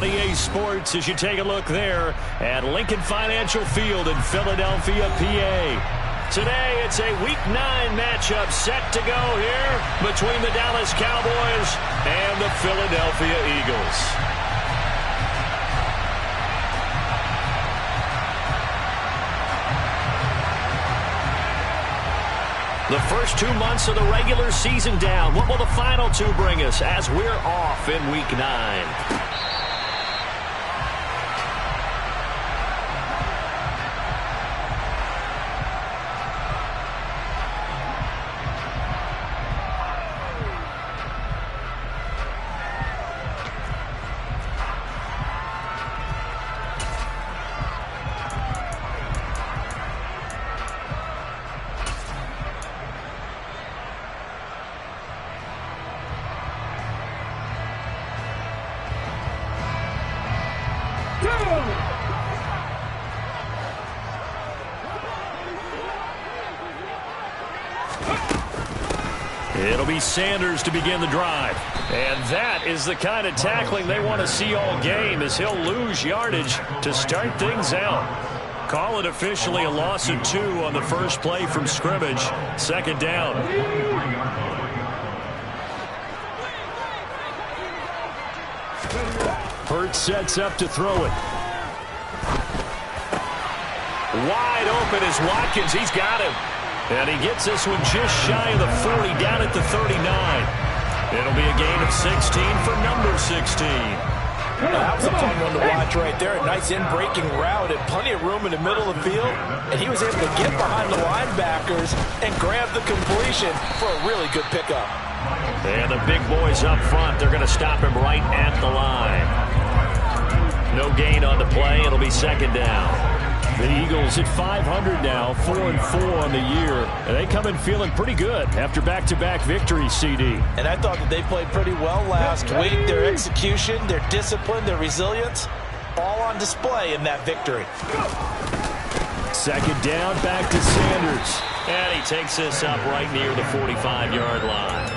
on EA Sports as you take a look there at Lincoln Financial Field in Philadelphia, PA. Today, it's a Week 9 matchup set to go here between the Dallas Cowboys and the Philadelphia Eagles. The first 2 months of the regular season down. What will the final two bring us as we're off in Week 9? It'll be Sanders to begin the drive. And that is the kind of tackling they want to see all game, as he'll lose yardage to start things out. Call it officially a loss of 2 on the first play from scrimmage. Second down. Hurts sets up to throw it. Wide open is Watkins. He's got him. And he gets this one just shy of the 40, down at the 39. It'll be a gain of 16 for number 16. That was a fun one to watch right there. A nice in-breaking route and plenty of room in the middle of the field. And he was able to get behind the linebackers and grab the completion for a really good pickup. And the big boys up front, they're going to stop him right at the line. No gain on the play. It'll be second down. The Eagles at 500 now, 4-4 on the year. And they come in feeling pretty good after back-to-back victories, CD. And I thought that they played pretty well last week. Their execution, their discipline, their resilience, all on display in that victory. Second down, back to Sanders. And he takes this up right near the 45-yard line.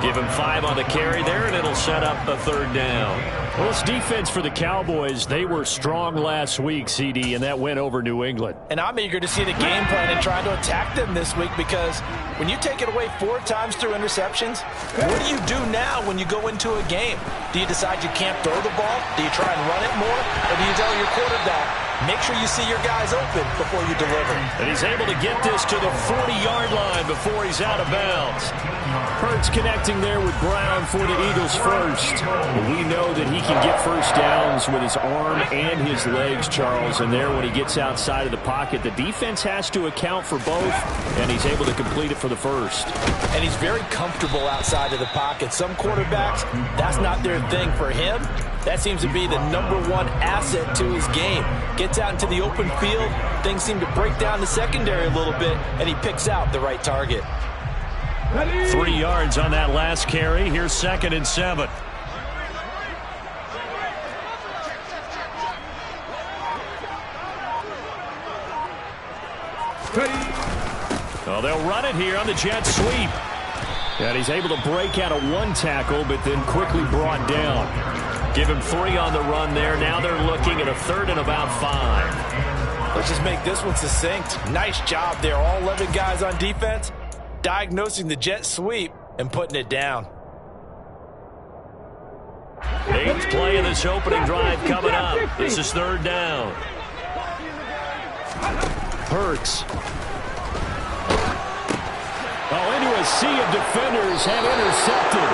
Give him 5 on the carry there, and it'll set up a third down. Well, this defense for the Cowboys, they were strong last week, CD, and that went over New England. And I'm eager to see the game plan and try to attack them this week, because when you take it away 4 times through interceptions, what do you do now when you go into a game? Do you decide you can't throw the ball? Do you try and run it more? Or do you tell your quarterback, make sure you see your guys open before you deliver? And he's able to get this to the 40-yard line before he's out of bounds. Hurts connecting there with Brown for the Eagles first. We know that he can get first downs with his arm and his legs, Charles. And there, when he gets outside of the pocket, the defense has to account for both, and he's able to complete it for the first. And he's very comfortable outside of the pocket. Some quarterbacks, that's not their thing. For him, that seems to be the #1 asset to his game. Gets out into the open field, things seem to break down the secondary a little bit, and he picks out the right target. 3 yards on that last carry. Here's 2nd and 7. Well, they'll run it here on the jet sweep. And he's able to break out of 1 tackle, but then quickly brought down. Give him 3 on the run there. Now they're looking at a 3rd and about 5. Let's just make this one succinct. Nice job there. All 11 guys on defense, diagnosing the jet sweep and putting it down. 8th play of this opening drive coming up. This is 3rd down. Hurts. Into a sea of defenders and intercepted.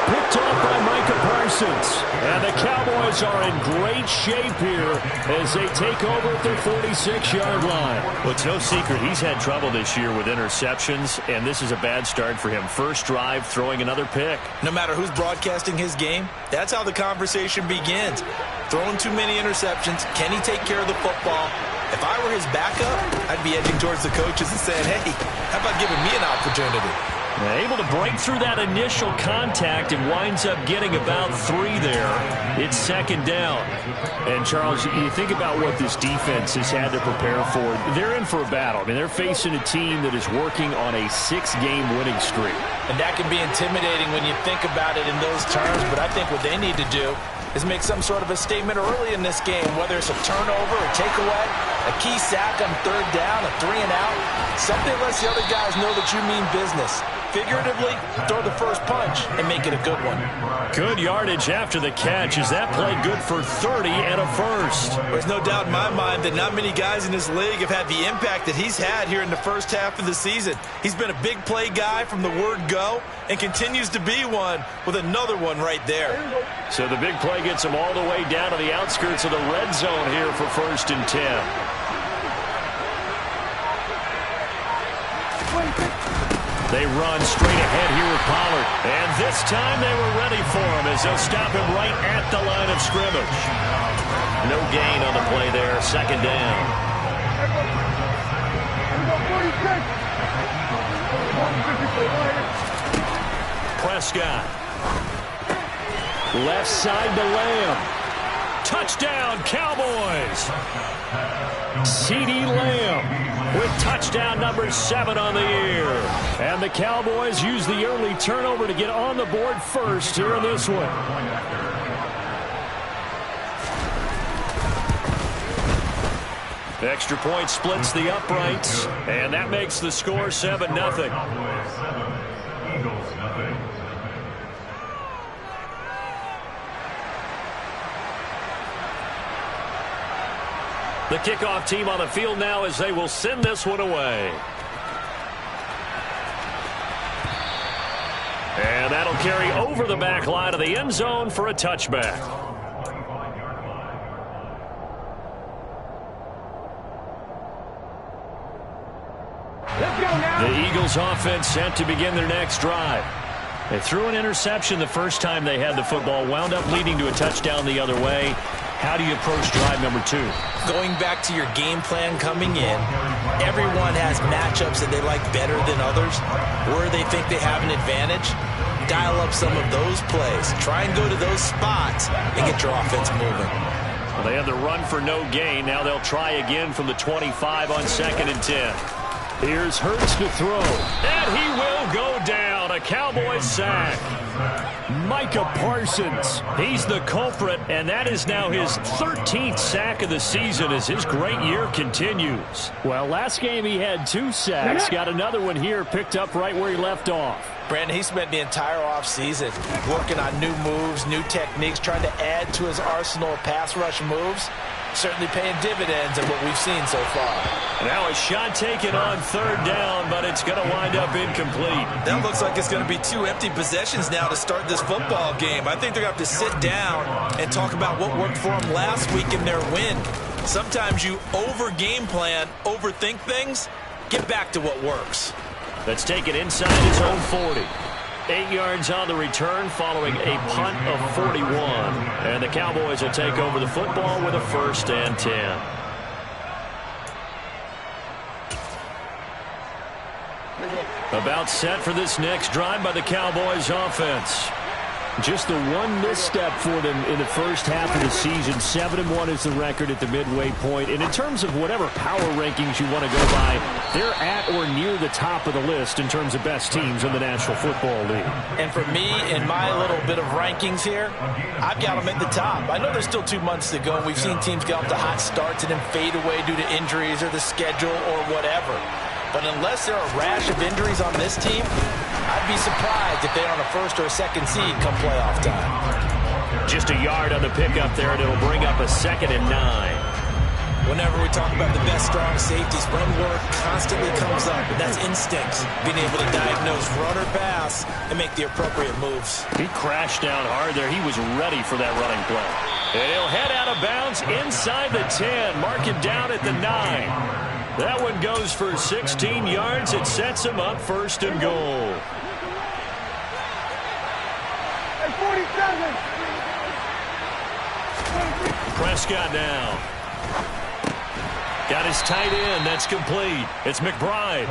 Picked off by Micah Parsons. And the Cowboys are in great shape here as they take over at their 46-yard line. Well, it's no secret he's had trouble this year with interceptions, and this is a bad start for him. First drive, throwing another pick. No matter who's broadcasting his game, that's how the conversation begins. Throwing too many interceptions. Can he take care of the football? If I were his backup, I'd be edging towards the coaches and saying, hey, how about giving me an opportunity? Able to break through that initial contact and winds up getting about 3 there. It's second down. And, Charles, you think about what this defense has had to prepare for. They're in for a battle. I mean, they're facing a team that is working on a 6-game winning streak. And that can be intimidating when you think about it in those terms, but I think what they need to do is make some sort of a statement early in this game, whether it's a turnover, a takeaway, a key sack on third down, a 3-and-out. Something lets the other guys know that you mean business. Figuratively, throw the first punch and make it a good one. Good yardage after the catch. Is that play good for 30 and a first? There's no doubt in my mind that not many guys in this league have had the impact that he's had here in the first half of the season. He's been a big play guy from the word go and continues to be one with another one right there. So the big play gets him all the way down to the outskirts of the red zone here for 1st and 10. They run straight ahead here with Pollard. And this time they were ready for him as they'll stop him right at the line of scrimmage. No gain on the play there. Second down. Prescott. Left side to Lamb. Touchdown, Cowboys. CeeDee Lamb with touchdown number 7 on the year. And the Cowboys use the early turnover to get on the board first here in this one. The extra point splits the uprights, and that makes the score 7-0. The kickoff team on the field now as they will send this one away. And that'll carry over the back line of the end zone for a touchback. Let's go now. The Eagles offense set to begin their next drive. They threw an interception the first time they had the football, wound up leading to a touchdown the other way. How do you approach drive number 2? Going back to your game plan coming in, everyone has matchups that they like better than others. Where they think they have an advantage, dial up some of those plays. Try and go to those spots and get your offense moving. Well, they had the run for no gain. Now they'll try again from the 25 on 2nd and 10. Here's Hurts to throw. And he will go down. A Cowboys sack. Micah Parsons, he's the culprit, and that is now his 13th sack of the season as his great year continues. Well, last game he had 2 sacks. Got another one here picked up right where he left off. Brandon, he spent the entire offseason working on new moves, new techniques, trying to add to his arsenal of pass rush moves. Certainly paying dividends in what we've seen so far. Now a shot taken on 3rd down, but it's going to wind up incomplete. That looks like it's going to be 2 empty possessions now to start this football game. I think they're going to have to sit down and talk about what worked for them last week in their win. Sometimes you over-game plan, overthink things, get back to what works. Let's take it inside his own 40. 8 yards on the return following a punt of 41. And the Cowboys will take over the football with a 1st and 10. About set for this next drive by the Cowboys offense. Just the one misstep for them in the first half of the season. 7-1 is the record at the midway point. And in terms of whatever power rankings you want to go by, they're at or near the top of the list in terms of best teams in the National Football League. And for me, in my little bit of rankings here, I've got them at the top. I know there's still 2 months to go, and we've seen teams get off to hot starts and then fade away due to injuries or the schedule or whatever. But unless there are a rash of injuries on this team, I'd be surprised if they're on a 1st or a 2nd seed come playoff time. Just a yard on the pickup there, and it'll bring up a 2nd and 9. Whenever we talk about the best strong safeties, run work constantly comes up, and that's instincts. Being able to diagnose run or pass and make the appropriate moves. He crashed down hard there. He was ready for that running play. And he'll head out of bounds inside the 10. Mark him down at the 9. That one goes for 16 yards. It sets him up 1st and goal. At 47. Prescott now. Got his tight end. That's complete. It's McBride.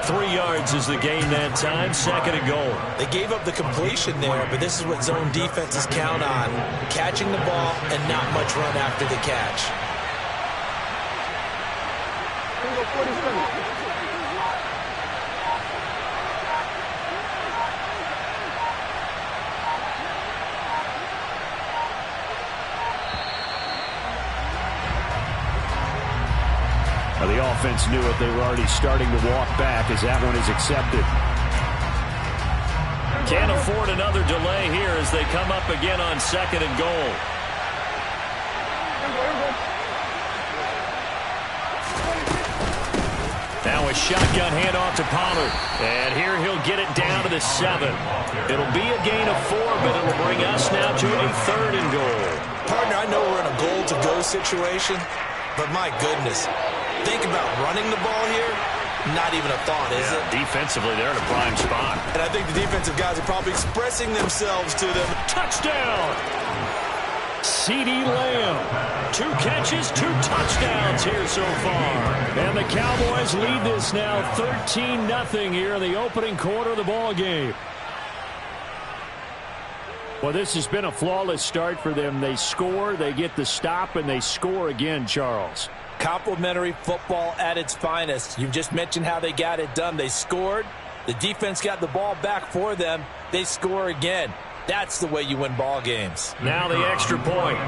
3 yards is the gain that time. 2nd and goal. They gave up the completion there, but this is what zone defenses count on. Catching the ball and not much run after the catch. 47. The offense knew it. They were already starting to walk back as that one is accepted. Can't afford another delay here as they come up again on 2nd and goal. Now a shotgun handoff to Pollard. And here he'll get it down to the 7. It'll be a gain of 4, but it'll bring us now to a 3rd and goal. Partner, I know we're in a goal-to-go situation, but my goodness. Think about running the ball here. Not even a thought, is it? Defensively, they're in a prime spot. And I think the defensive guys are probably expressing themselves to them. Touchdown! CeeDee Lamb. 2 catches, 2 touchdowns here so far. And the Cowboys lead this now 13-0 here in the opening quarter of the ball game. Well, this has been a flawless start for them. They score, they get the stop, and they score again, Charles. Complimentary football at its finest. You've just mentioned how they got it done. They scored. The defense got the ball back for them. They score again. That's the way you win ball games. Now the extra point.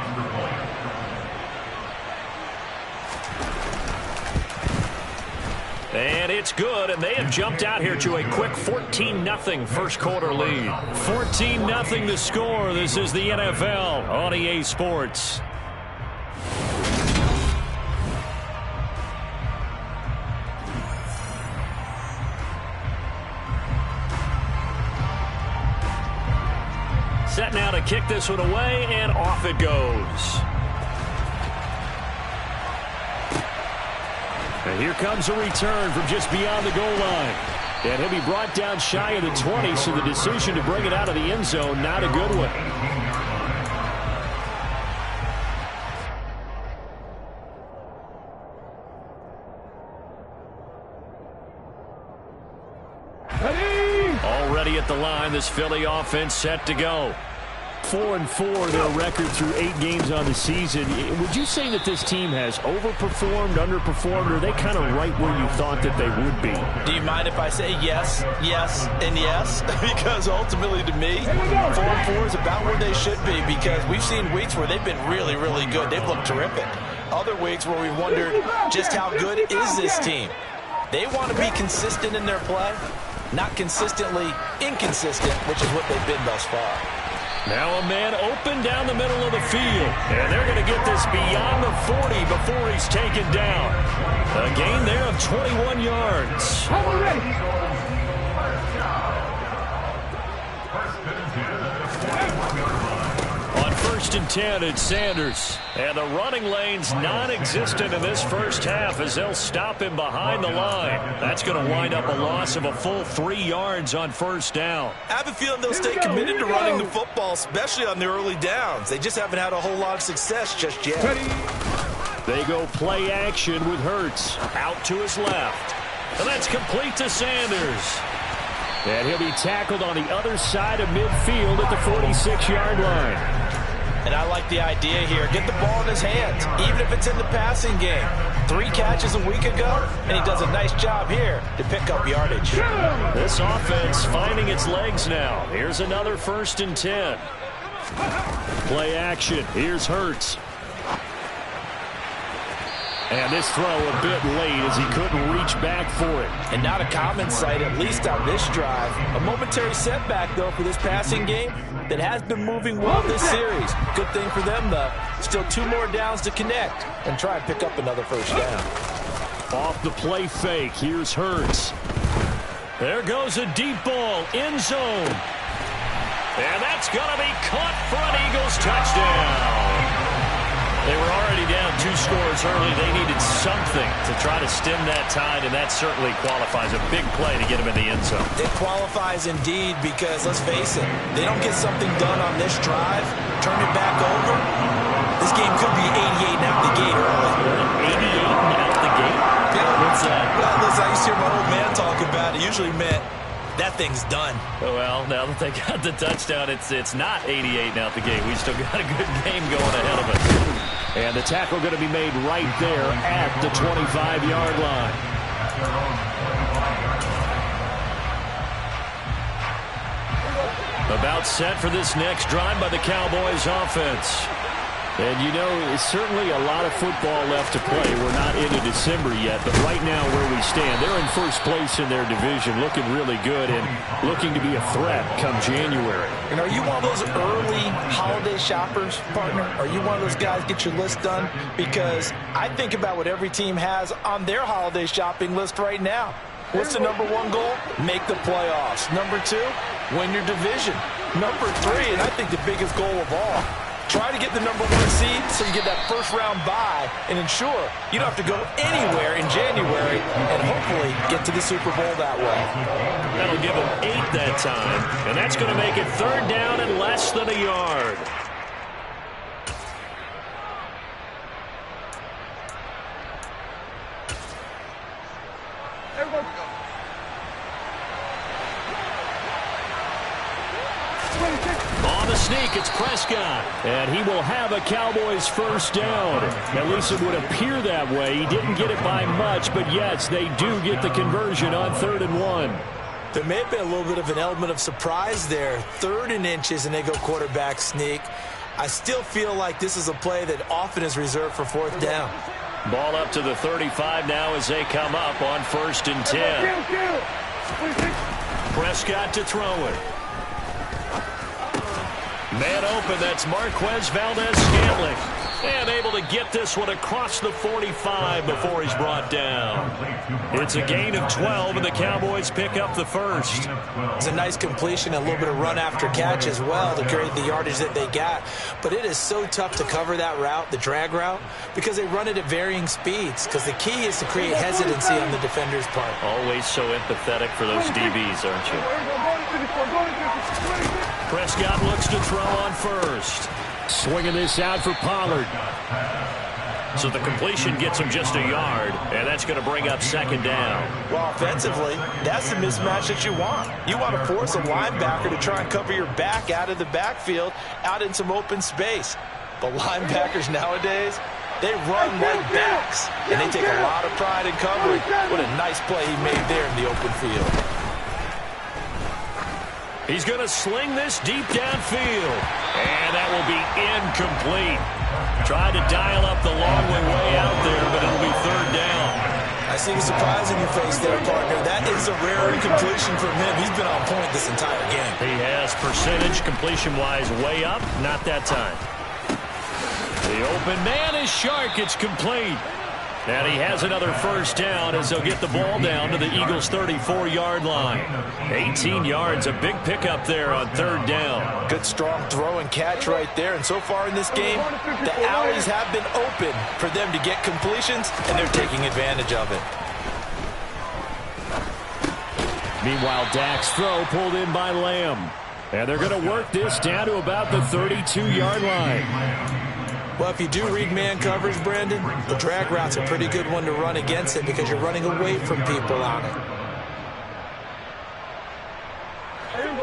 And it's good, and they have jumped out here to a quick 14-0 first quarter lead. 14-0 the score. This is the NFL on EA Sports. Set now to kick this one away, and off it goes. And here comes a return from just beyond the goal line. And he'll be brought down shy of the 20, so the decision to bring it out of the end zone, not a good one. Already at the line, this Philly offense set to go. 4-4 their record through 8 games on the season. Would you say that this team has overperformed, underperformed, or are they kind of right where you thought that they would be? Do you mind if I say yes, yes, and yes? Because ultimately to me, 4-4 is about where they should be, because we've seen weeks where they've been really, really good. They've looked terrific. Other weeks where we wondered just how good is this team. They want to be consistent in their play, not consistently inconsistent, which is what they've been thus far. Now a man open down the middle of the field. And they're going to get this beyond the 40 before he's taken down. A gain there of 21 yards. On 1st and 10, it's Sanders. And the running lane's non-existent in this first half as they'll stop him behind the line. That's going to wind up a loss of a full 3 yards on 1st down. I have a feeling they'll stay committed to running the football, especially on the early downs. They just haven't had a whole lot of success just yet. They go play action with Hurts. Out to his left. And that's complete to Sanders. And he'll be tackled on the other side of midfield at the 46-yard line. And I like the idea here. Get the ball in his hands, even if it's in the passing game. 3 catches a week ago, and he does a nice job here to pick up yardage. This offense finding its legs now. Here's another 1st and 10. Play action. Here's Hurts. And this throw a bit late as he couldn't reach back for it. And not a common sight, at least on this drive. A momentary setback, though, for this passing game that has been moving well this series. Good thing for them, though. Still 2 more downs to connect and try and pick up another 1st down. Off the play fake, here's Hurts. There goes a deep ball, end zone. And that's going to be caught for an Eagles touchdown. They were already down 2 scores early. They needed something to try to stem that tide, and that certainly qualifies. A big play to get them in the end zone. It qualifies indeed because, let's face it, they don't get something done on this drive, turn it back over. This game could be 88 and out the gate early. 88 and said. Well, listen, I used to hear my old man talk about it. It usually meant that thing's done. Well, now that they got the touchdown, it's not 88 now at the game. We still got a good game going ahead of us. And the tackle going to be made right there at the 25-yard line. About set for this next drive by the Cowboys offense. And, you know, it's certainly a lot of football left to play. We're not into December yet, but right now where we stand, they're in first place in their division, looking really good and looking to be a threat come January. And are you one of those early holiday shoppers, partner? Are you one of those guys get your list done? Because I think about what every team has on their holiday shopping list right now. What's the number one goal? Make the playoffs. Number two, win your division. Number three, and I think the biggest goal of all, try to get the number one seed so you get that first-round bye and ensure you don't have to go anywhere in January and hopefully get to the Super Bowl that way. That'll give them 8 that time, and that's going to make it third down and less than a yard. On the sneak, it's Prescott, and he will have a Cowboys first down. At least it would appear that way. He didn't get it by much, but yes, they do get the conversion on 3rd and 1. There may have been a little bit of an element of surprise there. 3rd and inches, and they go quarterback sneak. I still feel like this is a play that often is reserved for 4th down. Ball up to the 35 now as they come up on 1st and 10. Prescott to throw it. Man open, that's Marquez Valdez-Scantling. And able to get this one across the 45 before he's brought down. It's a gain of 12, and the Cowboys pick up the first. It's a nice completion, a little bit of run after catch as well to create the yardage that they got. But it is so tough to cover that route, the drag route, because they run it at varying speeds. Because the key is to create hesitancy on the defender's part. Always so empathetic for those DBs, aren't you? Prescott looks to throw on first. Swinging this out for Pollard. So the completion gets him just a yard, and that's going to bring up 2nd down. Well, offensively, that's the mismatch that you want. You want to force a linebacker to try and cover your back out of the backfield, out in some open space. But linebackers nowadays, they run like backs, and they take a lot of pride in covering. What a nice play he made there in the open field. He's going to sling this deep downfield. And that will be incomplete. Tried to dial up the long way out there, but it'll be 3rd down. I see the surprise in your face there, partner. That is a rare incompletion from him. He's been on point this entire game. He has percentage completion-wise way up. Not that time. The open man is Shark. It's complete. And he has another first down as they'll get the ball down to the Eagles' 34-yard line. 18 yards, a big pickup there on 3rd down. Good strong throw and catch right there. And so far in this game, the alleys have been open for them to get completions, and they're taking advantage of it. Meanwhile, Dak's throw pulled in by Lamb. And they're going to work this down to about the 32-yard line. Well, if you do read man coverage, Brandon, the drag route's a pretty good one to run against it because you're running away from people on it.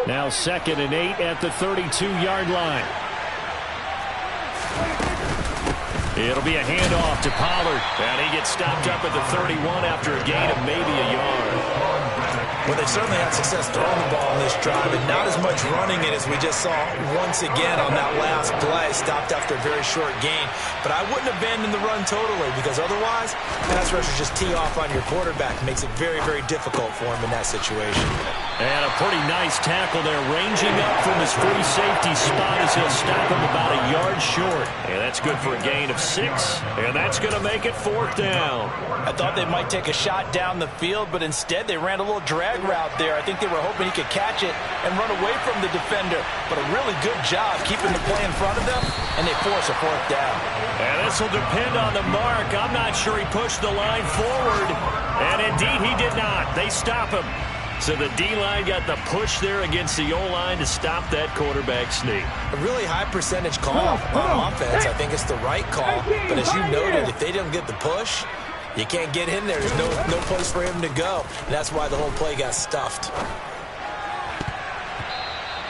Now 2nd and 8 at the 32-yard line. It'll be a handoff to Pollard. And he gets stopped up at the 31 after a gain of maybe a yard. Well, they've certainly had success throwing the ball on this drive, and not as much running it as we just saw once again on that last play, stopped after a very short gain. But I wouldn't abandon the run totally, because otherwise, pass rushers just tee off on your quarterback. It makes it very, very difficult for him in that situation. And a pretty nice tackle there, ranging up from his free safety spot as he'll stop him about a yard short. And that's good for a gain of 6, and that's going to make it 4th down. I thought they might take a shot down the field, but instead they ran a little drag route there. I think they were hoping he could catch it and run away from the defender. But a really good job keeping the play in front of them, and they force a 4th down. And this will depend on the mark. I'm not sure he pushed the line forward. And indeed he did not. They stop him. So the D-line got the push there against the O-line to stop that quarterback sneak. A really high percentage call on offense. I think it's the right call. But as you noted, if they didn't get the push, You can't get in there. There's no place for him to go. And that's why the whole play got stuffed.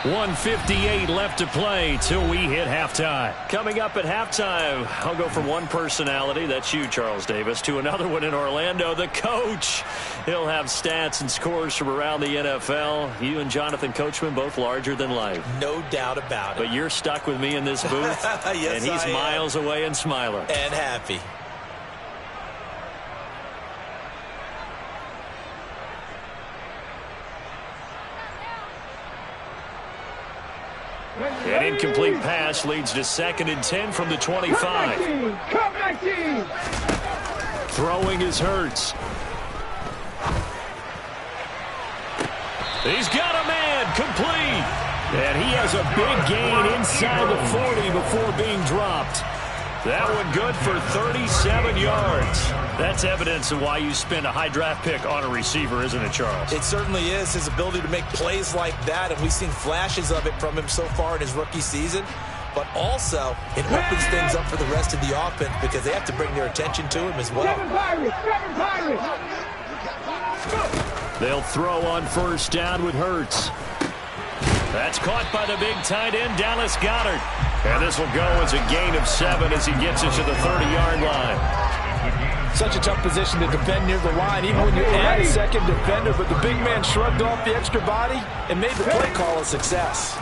1:58 left to play till we hit halftime. Coming up at halftime, I'll go from one personality, that's you, Charles Davis, to another one in Orlando, the coach. He'll have stats and scores from around the NFL. You and Jonathan Coachman both larger than life. No doubt about it. But you're stuck with me in this booth, yes, and he's miles away and smiling. And happy. An incomplete pass leads to 2nd and 10 from the 25. Throwing is Hurts. He's got a man, complete. And he has a big gain inside the 40 before being dropped. That one good for 37 yards. That's evidence of why you spend a high draft pick on a receiver, isn't it, Charles? It certainly is. His ability to make plays like that, and we've seen flashes of it from him so far in his rookie season. But also, it opens things up for the rest of the offense because they have to bring their attention to him as well. They'll throw on 1st down with Hurts. That's caught by the big tight end, Dallas Goedert. And this will go as a gain of 7 as he gets it to the 30-yard line. Such a tough position to defend near the line, even when you add a second defender. But the big man shrugged off the extra body and made the play call a success.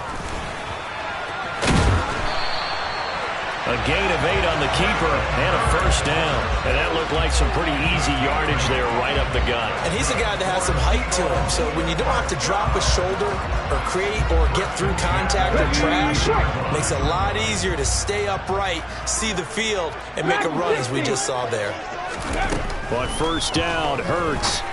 A gain of 8 on the keeper and a 1st down. And that looked like some pretty easy yardage there right up the gut. And he's a guy that has some height to him. So when you don't have to drop a shoulder or create or get through contact or trash, it makes it a lot easier to stay upright, see the field, and make a run as we just saw there. But 1st down, Hurts.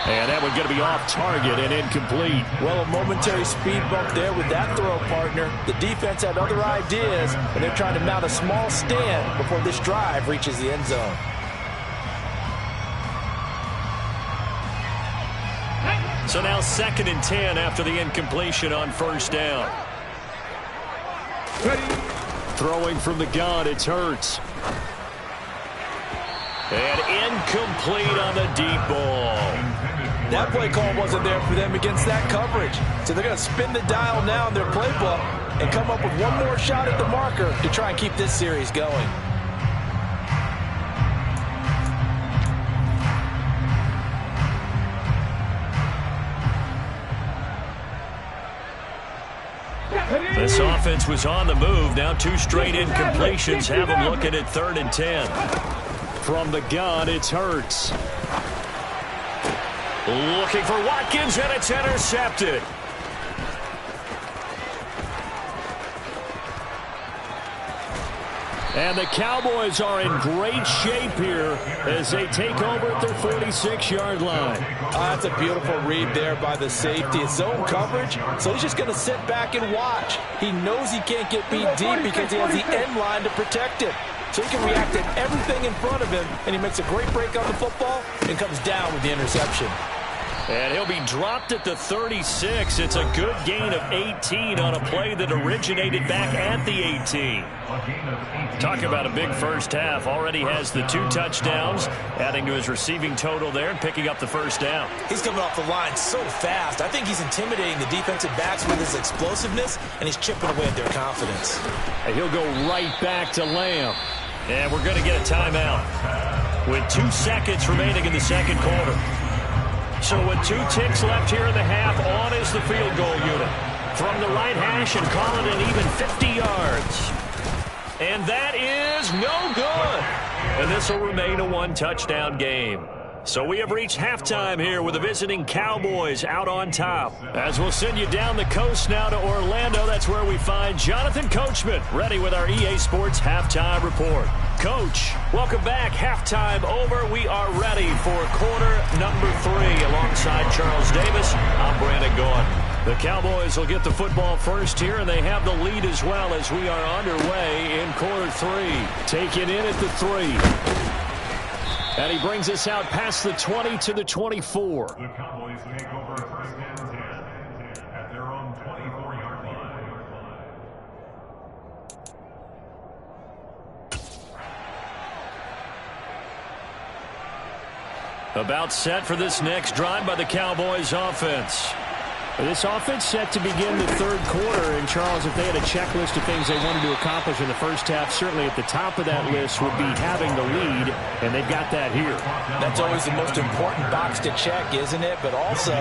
And that one going to be off target and incomplete. Well, a momentary speed bump there with that throw, partner. The defense had other ideas, and they're trying to mount a small stand before this drive reaches the end zone. So now 2nd and 10 after the incompletion on 1st down. Throwing from the gun, it's Hurts. And incomplete on the deep ball. That play call wasn't there for them against that coverage. So they're going to spin the dial now in their playbook and come up with one more shot at the marker to try and keep this series going. This offense was on the move. Now 2 straight incompletions have them looking at 3rd and 10. From the gun, it's Hurts. Looking for Watkins, and it's intercepted. And the Cowboys are in great shape here as they take over at their 46-yard line. That's a beautiful read there by the safety. It's zone coverage, so he's just going to sit back and watch. He knows he can't get beat deep because he has the end line to protect him. So he can react to everything in front of him, and he makes a great break on the football and comes down with the interception. And he'll be dropped at the 36. It's a good gain of 18 on a play that originated back at the 18. Talk about a big first half. Already has the 2 touchdowns, adding to his receiving total there and picking up the 1st down. He's coming off the line so fast. I think he's intimidating the defensive backs with his explosiveness, and he's chipping away at their confidence. And he'll go right back to Lamb. And we're going to get a timeout with 2 seconds remaining in the 2nd quarter. So with 2 ticks left here in the half, on is the field goal unit. From the right hash and call it an even 50 yards. And that is no good. And this will remain a 1-touchdown game. So we have reached halftime here with the visiting Cowboys out on top. As we'll send you down the coast now to Orlando, that's where we find Jonathan Coachman ready with our EA Sports Halftime Report. Coach, welcome back. Halftime over. We are ready for quarter number 3. Alongside Charles Davis, I'm Brandon Gordon. The Cowboys will get the football first here, and they have the lead as well as we are underway in quarter 3. Taken in at the 3. And he brings us out past the 20 to the 24. The Cowboys take over first and 10 at their own 24-yard line. About set for this next drive by the Cowboys offense. This offense set to begin the third quarter. And, Charles, if they had a checklist of things they wanted to accomplish in the first half, certainly at the top of that list would be having the lead, and they've got that here. That's always the most important box to check, isn't it? But also,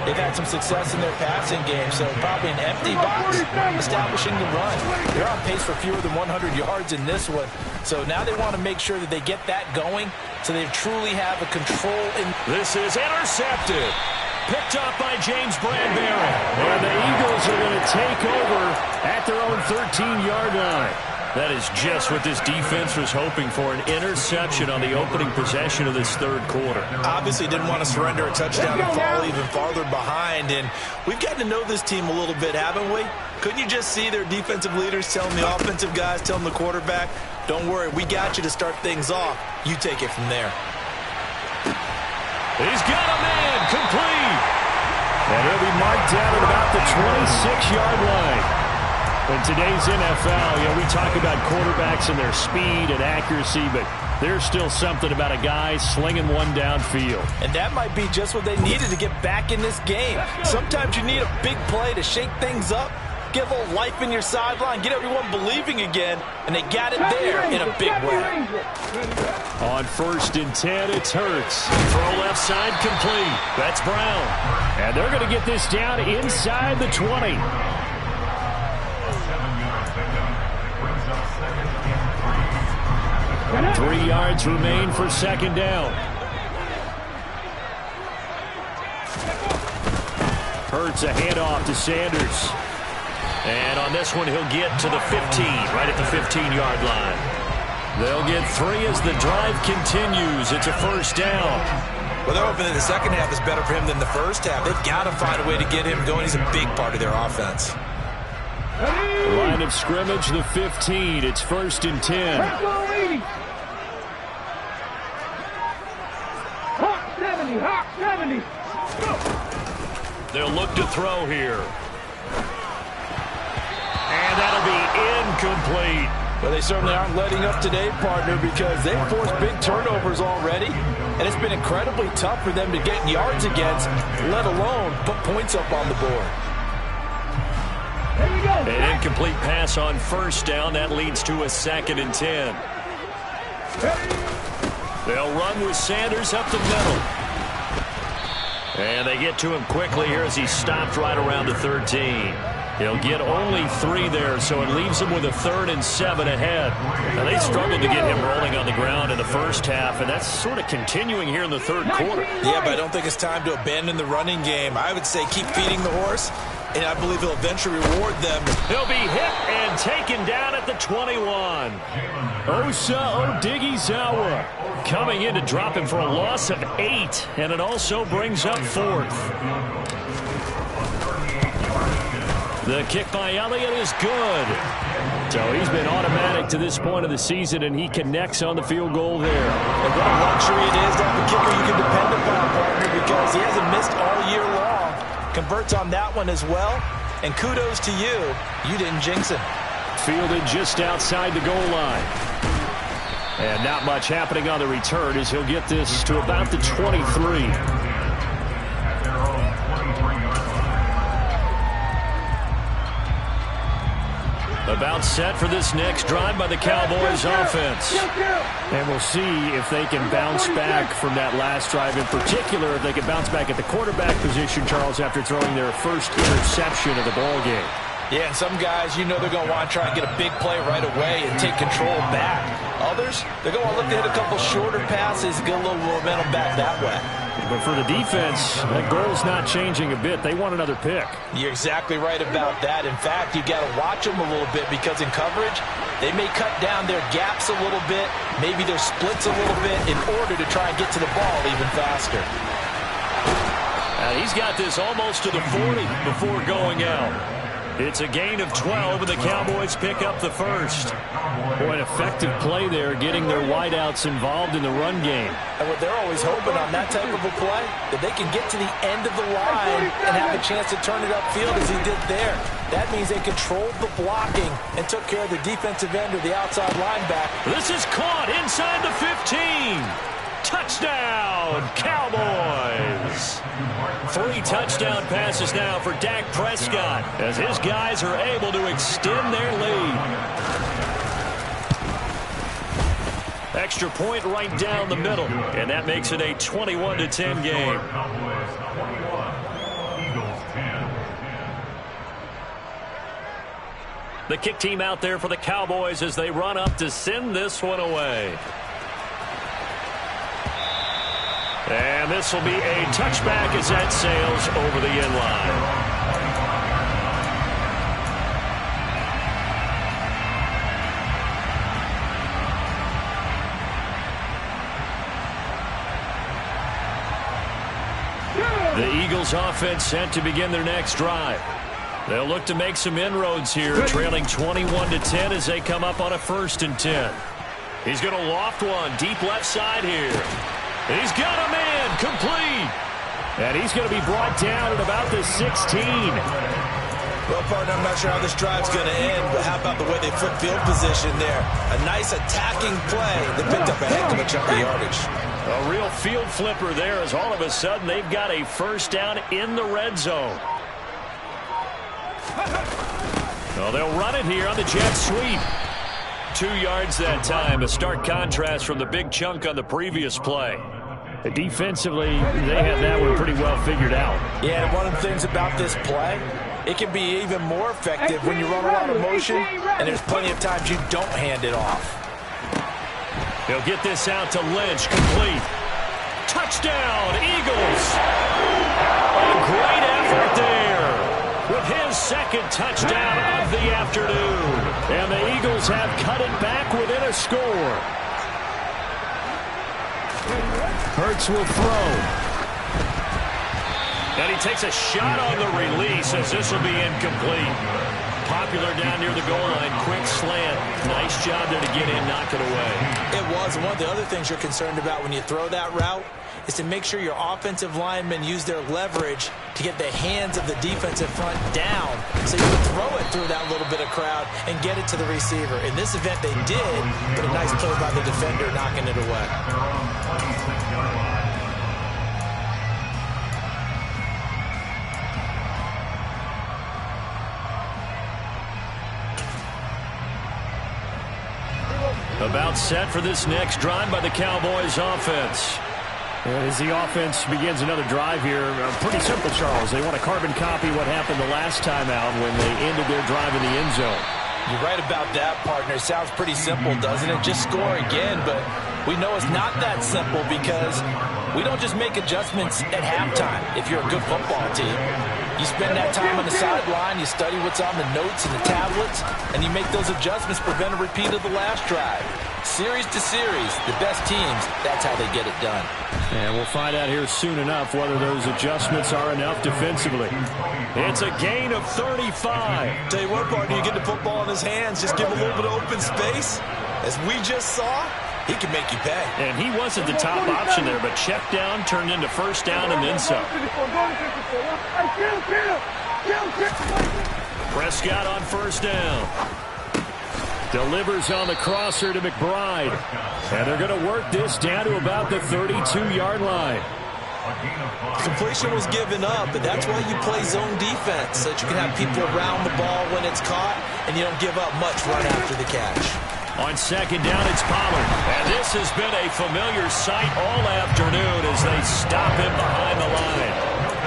they've had some success in their passing game, so probably an empty box establishing the run. They're on pace for fewer than 100 yards in this one, so now they want to make sure that they get that going so they truly have a control. This is intercepted. Picked up by James Bradbury. And the Eagles are going to take over at their own 13-yard line. That is just what this defense was hoping for, an interception on the opening possession of this third quarter. Obviously didn't want to surrender a touchdown and fall even farther behind. And we've gotten to know this team a little bit, haven't we? Couldn't you just see their defensive leaders telling the offensive guys, telling the quarterback, don't worry, we got you to start things off. You take it from there. He's got a man complete. And he'll be marked down at about the 26-yard line. In today's NFL, we talk about quarterbacks and their speed and accuracy, but there's still something about a guy slinging one downfield. And that might be just what they needed to get back in this game. Sometimes you need a big play to shake things up, get a little life in your sideline, get everyone believing again, and they got it there in a big way. On 1st and 10, it's Hurts. Throw left side complete. That's Brown. And they're going to get this down inside the 20. 3 yards remain for second down. Hurts a handoff to Sanders. And on this one, he'll get to the 15, right at the 15-yard line. They'll get 3 as the drive continues. It's a first down. Well, they're hoping that the second half is better for him than the first half. They've got to find a way to get him going. He's a big part of their offense. Line of scrimmage, the 15. It's 1st and 10. Hawk 70, Hawk 70. They'll look to throw here. And that'll be incomplete. Well, they certainly aren't letting up today, partner, because they've forced big turnovers already, and it's been incredibly tough for them to get yards against, let alone put points up on the board. An incomplete pass on first down. That leads to a 2nd and 10. They'll run with Sanders up the middle. And they get to him quickly here as he stopped right around the 13. He'll get only 3 there, so it leaves him with a 3rd and 7 ahead. Now, they struggled to get him rolling on the ground in the first half, and that's sort of continuing here in the third quarter. Yeah, but I don't think it's time to abandon the running game. I would say keep feeding the horse, and I believe he'll eventually reward them. He'll be hit and taken down at the 21. Osa Odighizuwa coming in to drop him for a loss of 8, and it also brings up 4th. The kick by Elliott is good. So he's been automatic to this point of the season, and he connects on the field goal there. And what a luxury it is to have a kicker you can depend upon, partner, because he hasn't missed all year long. Converts on that one as well. And kudos to you. You didn't jinx him. Fielded just outside the goal line. And not much happening on the return as he'll get this to about the 23. About set for this next drive by the Cowboys offense. And we'll see if they can bounce back from that last drive. In particular, if they can bounce back at the quarterback position, Charles, after throwing their first interception of the ball game. Yeah, and some guys, they're going to want to try and get a big play right away and take control back. Others, they're going to look to hit a couple shorter passes, get a little momentum back that way. But for the defense, that goal's not changing a bit. They want another pick. You're exactly right about that. In fact, you got to watch them a little bit because in coverage, they may cut down their gaps a little bit, maybe their splits a little bit in order to try and get to the ball even faster. He's got this almost to the 40 before going out. It's a gain of 12, and the Cowboys pick up the first. Boy, an effective play there, getting their wideouts involved in the run game. And what they're always hoping on that type of a play, that they can get to the end of the line and have a chance to turn it upfield as he did there. That means they controlled the blocking and took care of the defensive end or the outside linebacker. This is caught inside the 15. Touchdown, Cowboys! 3 touchdown passes now for Dak Prescott as his guys are able to extend their lead. Extra point right down the middle, and that makes it a 21-10 game. Cowboys 21, Eagles 10. The kick team out there for the Cowboys as they run up to send this one away. And this will be a touchback as that sails over the end line. The Eagles offense set to begin their next drive. They'll look to make some inroads here, trailing 21-10 as they come up on a 1st and 10. He's going to loft one deep left side here. He's got a man complete. And he's going to be brought down at about the 16. Well, partner, I'm not sure how this drive's going to end, but how about the way they flip field position there? A nice attacking play that picked up a heck of a chunk of yardage. A real field flipper there as all of a sudden they've got a 1st down in the red zone. Well, they'll run it here on the jet sweep. 2 yards that time, a stark contrast from the big chunk on the previous play. Defensively, they have that one pretty well figured out. Yeah, and one of the things about this play, it can be even more effective when you run a lot of motion, and there's plenty of times you don't hand it off. He'll get this out to Lynch, complete. Touchdown, Eagles! A great effort there with his 2nd touchdown of the afternoon. And the Eagles have cut it back within a score. Hurts will throw. And he takes a shot on the release as this will be incomplete. Popular down near the goal line. Quick slant. Nice job there to get in, knock it away. It was. One of the other things you're concerned about when you throw that route is to make sure your offensive linemen use their leverage to get the hands of the defensive front down so you can throw it through that little bit of crowd and get it to the receiver. In this event, they did, but a nice play by the defender knocking it away. About set for this next drive by the Cowboys offense. As the offense begins another drive here, pretty simple, Charles. They want to carbon copy what happened the last time out when they ended their drive in the end zone. You're right about that, partner. Sounds pretty simple, doesn't it? Just score again, but we know it's not that simple because we don't just make adjustments at halftime if you're a good football team. You spend that time on the sideline, you study what's on the notes and the tablets, and you make those adjustments, prevent a repeat of the last drive. Series to series, the best teams, that's how they get it done. And we'll find out here soon enough whether those adjustments are enough defensively. It's a gain of 35. Tell you what, partner, you get the football in his hands, just give him a little bit of open space. As we just saw, he can make you pay. And he wasn't the top option there, but check down turned into 1st down and then some. Prescott on 1st down. Delivers on the crosser to McBride. And they're going to work this down to about the 32-yard line. Completion was given up, but that's why you play zone defense, so that you can have people around the ball when it's caught, and you don't give up much right after the catch. On 2nd down, it's Pollard. And this has been a familiar sight all afternoon as they stop him behind the line.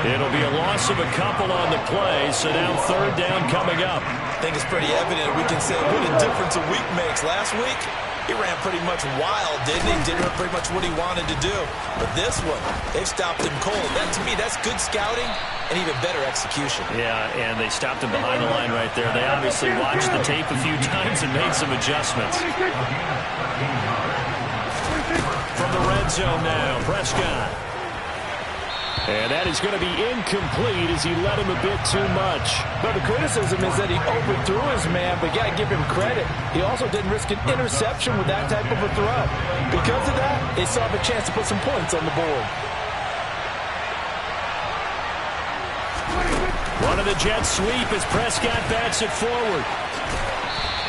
It'll be a loss of a couple on the play, so now 3rd down coming up. I think it's pretty evident we can say what a difference a week makes. Last week, he ran pretty much wild, didn't he? Did pretty much what he wanted to do. But this one, they've stopped him cold. That, to me, that's good scouting and even better execution. Yeah, and they stopped him behind the line right there. They obviously watched the tape a few times and made some adjustments. From the red zone now, Prescott. And that is going to be incomplete as he led him a bit too much. But the criticism is that he overthrew his man, but you got to give him credit. He also didn't risk an interception with that type of a throw. Because of that, they saw the chance to put some points on the board. One of the jet sweep as Prescott bats it forward.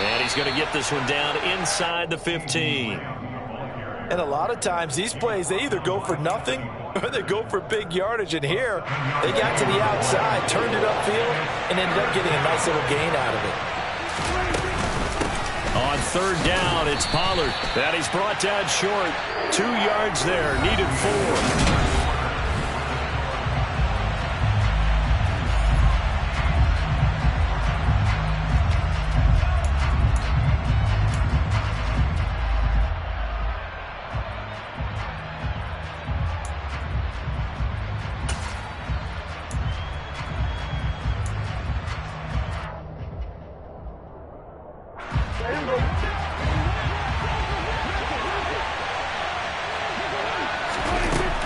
And he's going to get this one down inside the 15. And a lot of times these plays, they either go for nothing or they go for big yardage. And here, they got to the outside, turned it upfield, and ended up getting a nice little gain out of it. On third down, it's Pollard. And he's brought down short. 2 yards there, needed 4.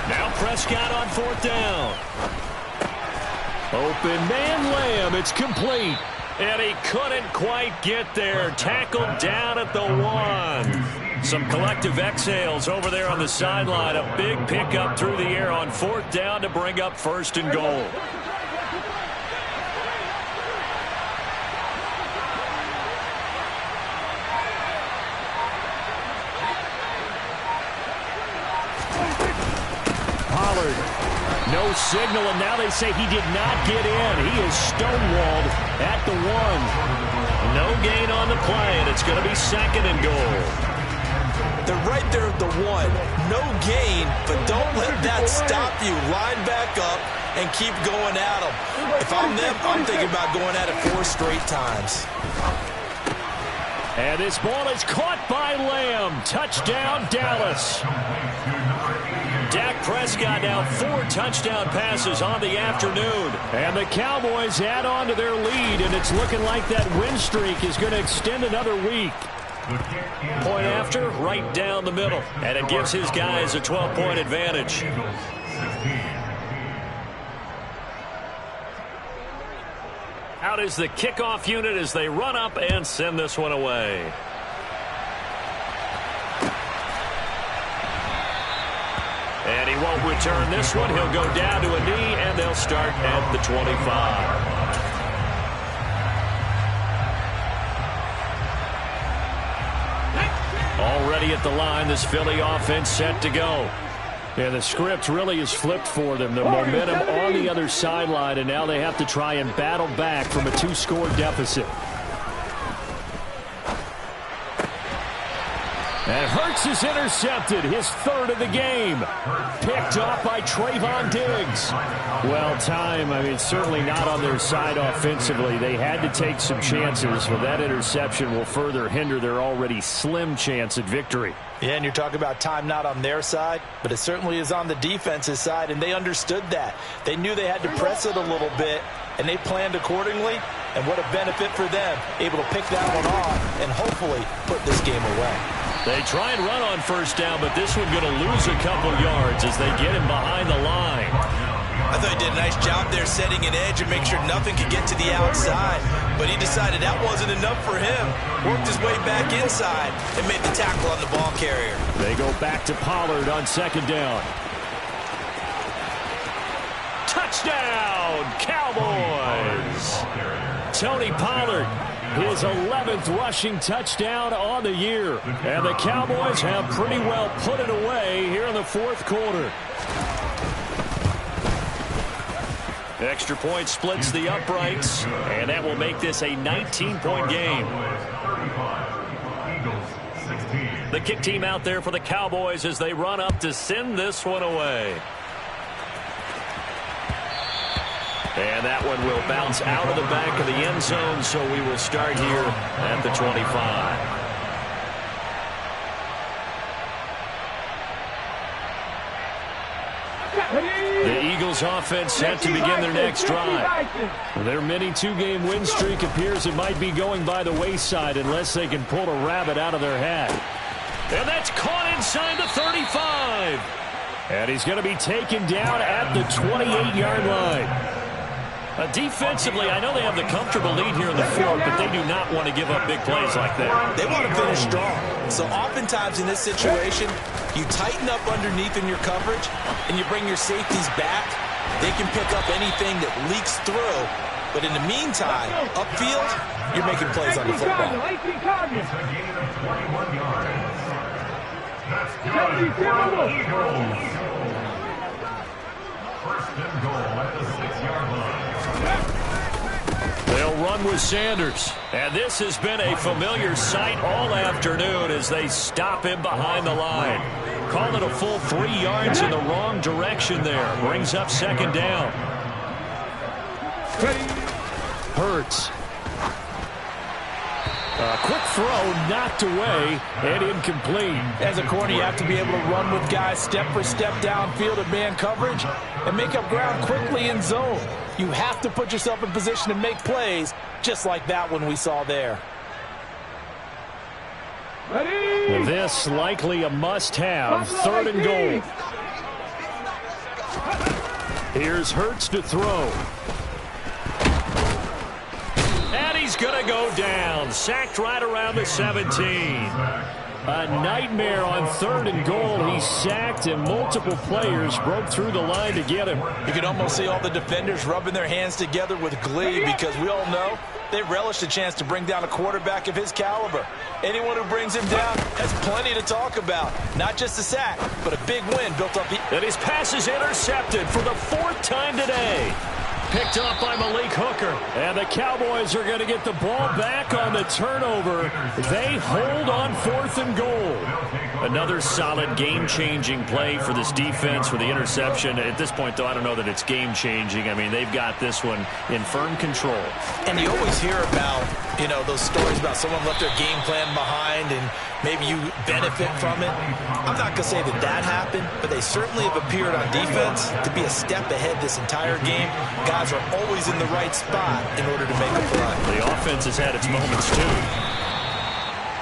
Now Prescott on fourth down. Open man Lamb. It's complete. And he couldn't quite get there. Tackled down at the 1. Some collective exhales over there on the sideline. A big pickup through the air on fourth down to bring up first and goal. No signal, and now they say he did not get in. He is stonewalled at the 1. No gain on the play, and it's going to be second and goal. They're right there at the 1. No gain, but don't let that stop you. Line back up and keep going at them. If I'm them, I'm thinking about going at it 4 straight times. And this ball is caught by Lamb. Touchdown, Dallas. Dak Prescott now 4 touchdown passes on the afternoon. And the Cowboys add on to their lead, and it's looking like that win streak is going to extend another week. Point after, right down the middle. And it gives his guys a 12-point advantage. Out is the kickoff unit as they run up and send this one away. And he won't return this one. He'll go down to a knee, and they'll start at the 25. Already at the line, this Philly offense set to go. Yeah, the script really is flipped for them. The momentum on the other sideline, and now they have to try and battle back from a 2-score deficit. And Hurts is intercepted, his 3rd of the game. Picked off by Trayvon Diggs. Well, time, certainly not on their side offensively. They had to take some chances, but that interception will further hinder their already slim chance at victory. Yeah, and you're talking about time not on their side, but it certainly is on the defense's side, and they understood that. They knew they had to press it a little bit, and they planned accordingly, and what a benefit for them, able to pick that one off and hopefully put this game away. They try and run on first down, but this one going to lose a couple yards as they get him behind the line. I thought he did a nice job there setting an edge and make sure nothing could get to the outside. But he decided that wasn't enough for him. Worked his way back inside and made the tackle on the ball carrier. They go back to Pollard on second down. Touchdown, Cowboys! Tony Pollard, his 11th rushing touchdown on the year. And the Cowboys have pretty well put it away here in the 4th quarter. Extra point splits the uprights, and that will make this a 19-point game. The kick team out there for the Cowboys as they run up to send this one away. And that one will bounce out of the back of the end zone, so we will start here at the 25. The Eagles offense set to begin their next drive. Their mini 2-game win streak appears it might be going by the wayside unless they can pull a rabbit out of their hat. And that's caught inside the 35. And he's going to be taken down at the 28-yard line. Defensively, I know they have the comfortable lead here in the 4th, but they do not want to give up big plays like that. They want to finish strong. So oftentimes in this situation, you tighten up underneath in your coverage, and you bring your safeties back. They can pick up anything that leaks through. But in the meantime, upfield, you're making plays on the football. First and goal at the 6-yard line. They'll run with Sanders. And this has been a familiar sight all afternoon as they stop him behind the line. Call it a full 3 yards in the wrong direction there. Brings up second down. Hurts. A quick throw knocked away and incomplete. As a corner, you have to be able to run with guys step for step downfield in man coverage and make up ground quickly in zone. You have to put yourself in position to make plays, just like that one we saw there. This likely a must-have. Third and goal. Here's Hurts to throw. And he's going to go down. Sacked right around the 17. A nightmare on third and goal. He's sacked, and multiple players broke through the line to get him. You can almost see all the defenders rubbing their hands together with glee because we all know they relish the chance to bring down a quarterback of his caliber. Anyone who brings him down has plenty to talk about. Not just a sack, but a big win built up. And his pass is intercepted for the 4th time today. Picked up by Malik Hooker. And the Cowboys are going to get the ball back on the turnover. They hold on 4th and goal. Another solid game-changing play for this defense with the interception. At this point, though, I don't know that it's game-changing. I mean, they've got this one in firm control. And you always hear about, those stories about someone left their game plan behind and maybe you benefit from it. I'm not going to say that happened, but they certainly have appeared on defense to be a step ahead this entire game. Guys are always in the right spot in order to make a play. The offense has had its moments, too.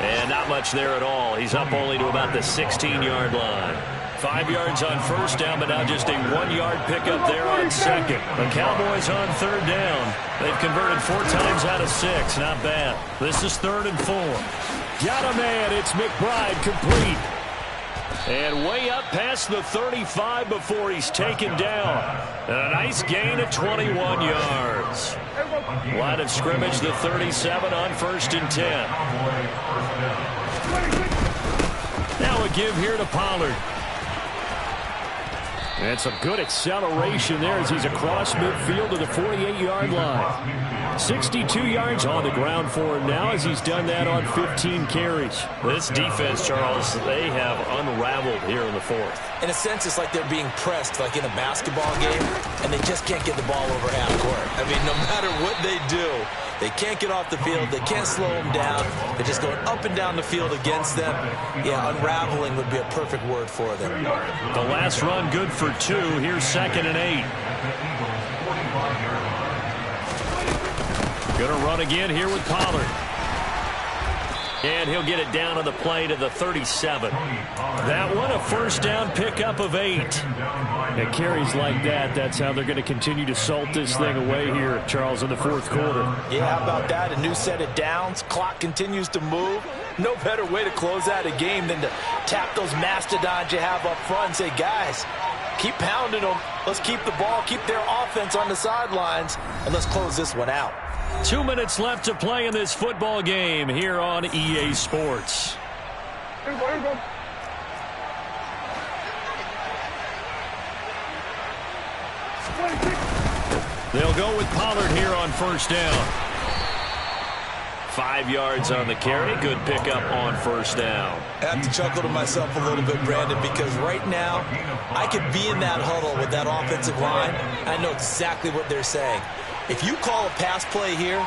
And not much there at all. He's up only to about the 16-yard line. 5 yards on first down, but now just a 1-yard pickup there on second. The Cowboys on third down. They've converted 4 times out of 6. Not bad. This is 3rd and 4. Got a man. It's McBride complete. And way up past the 35 before he's taken down. And a nice gain of 21 yards. Line of scrimmage, the 37 on 1st and 10. Now a give here to Pollard. And some good acceleration there as he's across midfield to the 48-yard line. 62 yards on the ground for him now as he's done that on 15 carries. This defense, Charles, they have unraveled here in the 4th. In a sense, it's like they're being pressed like in a basketball game, and they just can't get the ball over half court. I mean, no matter what they do, they can't get off the field. They can't slow them down. They're just going up and down the field against them. Yeah, unraveling would be a perfect word for them. The last run good for 2. Here's 2nd and 8. Going to run again here with Pollard. And he'll get it down on the play to the 37. That one, a first down pickup of 8. And carries like that, that's how they're going to continue to salt this thing away here, Charles, in the 4th quarter. Yeah, how about that? A new set of downs. Clock continues to move. No better way to close out a game than to tap those mastodons you have up front and say, guys, keep pounding them. Let's keep the ball, keep their offense on the sidelines, and let's close this one out. 2 minutes left to play in this football game here on EA Sports. They'll go with Pollard here on first down. 5 yards on the carry. Good pickup on first down. I have to chuckle to myself a little bit, Brandon, because right now I could be in that huddle with that offensive line. I know exactly what they're saying. If you call a pass play here,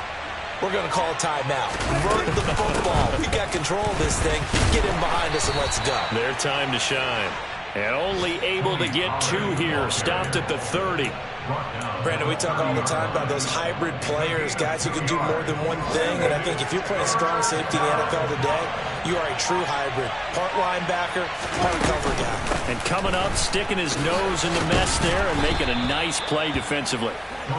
we're going to call a timeout. Run the football. We got control of this thing. Get in behind us and let's go. Their time to shine. And only able to get 2 here. Stopped at the 30. Brandon, we talk all the time about those hybrid players, guys who can do more than one thing. And I think if you're playing strong safety in the NFL today, you are a true hybrid. Part linebacker, part cover guy. And coming up, sticking his nose in the mess there and making a nice play defensively.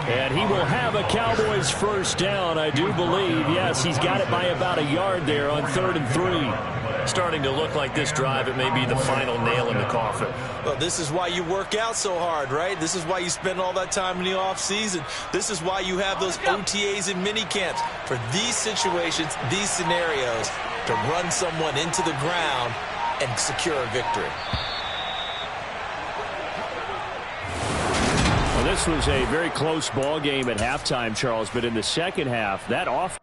And he will have a Cowboys first down, I do believe. Yes, he's got it by about a yard there on 3rd and 3. Starting to look like this drive, it may be the final nail in the coffin. Well, this is why you work out so hard, right? This is why you spend all that time in the offseason. This is why you have those OTAs and mini camps. For these situations, these scenarios, to run someone into the ground and secure a victory. Well, this was a very close ball game at halftime, Charles, but in the second half, that offense